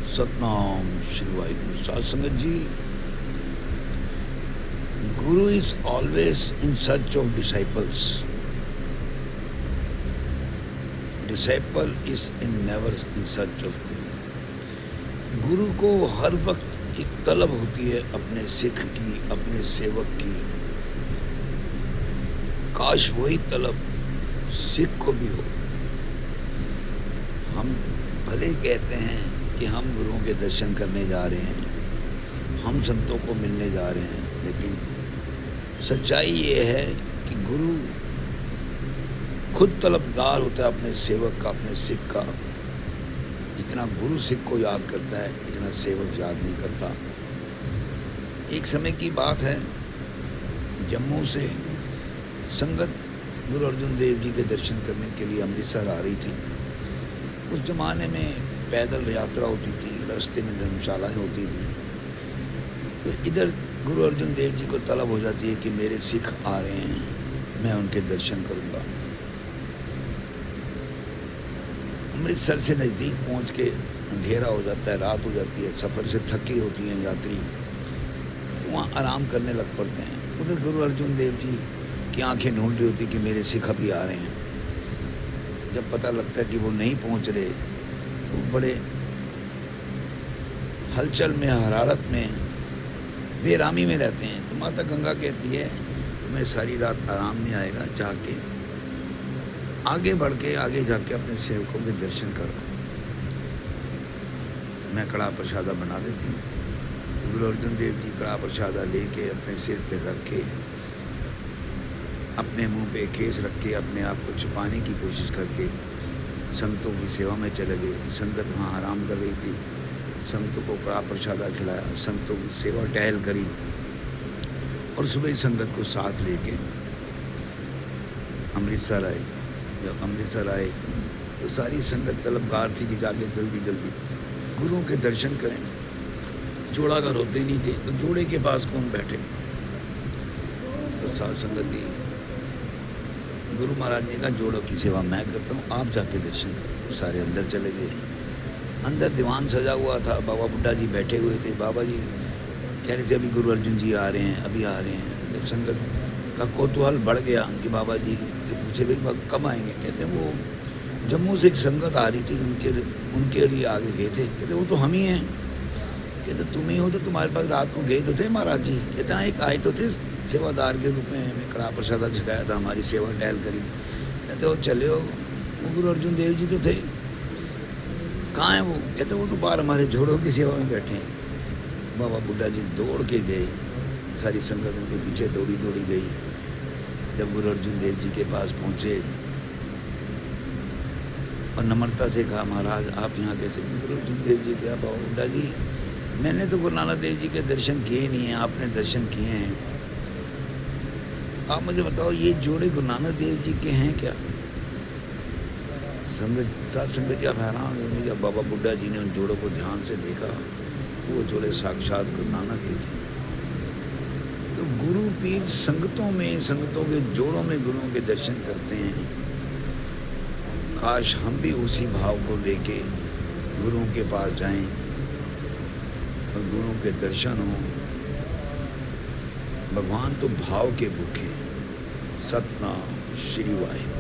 सतनाम श्री वाहिगुरु। साध संगत जी, Guru is always in search of disciples. Disciple is never in search of Guru. गुरु को हर वक्त एक तलब होती है अपने सिख की, अपने सेवक की। काश वही तलब सिख को भी हो। हम भले कहते हैं कि हम गुरुओं के दर्शन करने जा रहे हैं, हम संतों को मिलने जा रहे हैं, लेकिन सच्चाई ये है कि गुरु खुद तलबगार होता है अपने सेवक का, अपने सिख का। जितना गुरु सिख को याद करता है, इतना सेवक याद नहीं करता। एक समय की बात है, जम्मू से संगत गुरु अर्जुन देव जी के दर्शन करने के लिए अमृतसर आ रही थी। उस जमाने में पैदल यात्रा होती थी, रास्ते में धर्मशालाएं होती थी। तो इधर गुरु अर्जुन देव जी को तलब हो जाती है कि मेरे सिख आ रहे हैं, मैं उनके दर्शन करूंगा। अमृतसर से नज़दीक पहुंच के अंधेरा हो जाता है, रात हो जाती है, सफ़र से थकी होती हैं यात्री, तो वहाँ आराम करने लग पड़ते हैं। उधर गुरु अर्जुन देव जी की आंखें ढूंढ रही होती कि मेरे सिख अभी आ रहे हैं। जब पता लगता है कि वो नहीं पहुंच रहे, तो बड़े हलचल में, हरारत में, बेरामी में रहते हैं। तो माता गंगा कहती है तुम्हें सारी रात आराम नहीं आएगा, जाके आगे बढ़ के आगे जाके अपने सेवकों के दर्शन करो, मैं कड़ा प्रसादा बना देती हूँ। तो गुरु अर्जुन देव जी कड़ा प्रसादा लेके अपने सिर पे रख के, अपने मुंह पे केस रख के, अपने आप को छुपाने की कोशिश करके संगतों की सेवा में चले गए। संगत वहाँ आराम कर रही थी, संगतों को कड़ा प्रसादा खिलाया, संगतों की सेवा टहल करी, और सुबह संगत को साथ लेके अमृतसर आए। जब अमृतसर आए तो सारी संगत तलबगार थी कि जाके जल्दी जल्दी गुरुओं के दर्शन करें। जोड़ा घर होते नहीं थे, तो जोड़े के पास कौन बैठे। तो साध संगति गुरु महाराज ने कहा जोड़ों की सेवा मैं करता हूँ, आप जाके दर्शन करो। सारे अंदर चले गए। अंदर दीवान सजा हुआ था, बाबा बुड्ढा जी बैठे हुए थे। बाबा जी कह रहे थे अभी गुरु अर्जुन जी आ रहे हैं, अभी आ रहे हैं। जब संगत का कौतूहल बढ़ गया कि बाबा जी से पूछे भाई कब आएंगे, कहते हैं वो जम्मू से एक संगत आ रही थी, उनके लिए आगे गए थे। कहते वो तो हम ही हैं। कहते तुम ही हो तो तुम्हारे पास रात को गए तो थे महाराज जी। कहते हैं एक आए तो थे सेवादार के रूप में, हमें कड़ा प्रसादा सिखाया था, हमारी सेवा टहल करी। कहते वो चले हो, वो गुरु अर्जुन देव जी तो थे, कहाँ हैं वो। कहते वो तो बाहर हमारे जोड़ों की सेवा में बैठे हैं। बाबा बुड्ढा जी दौड़ के गए, सारी संगत उनके पीछे दौड़ी दौड़ी गई। जब गुरु अर्जुन देव जी के पास पहुँचे और नम्रता से कहा महाराज आप यहाँ कैसे। गुरु अर्जुन देव जी क्या, बाबा बुड्ढा जी मैंने तो गुरु नानक देव जी के दर्शन किए नहीं हैं, आपने दर्शन किए हैं, आप मुझे बताओ ये जोड़े गुरु नानक देव जी के हैं क्या। साथ संगत आप हैरान होंगे। जब बाबा बुड्ढा जी ने उन जोड़ों को ध्यान से देखा तो वो जोड़े साक्षात गुरु नानक के थे। तो गुरु पीर संगतों में, संगतों के जोड़ों में गुरुओं के दर्शन करते हैं। काश हम भी उसी भाव को लेके गुरुओं के पास जाएं और गुरुओं के दर्शन हों। भगवान तो भाव के भूखे। सतनाम श्री वाहिगुरु।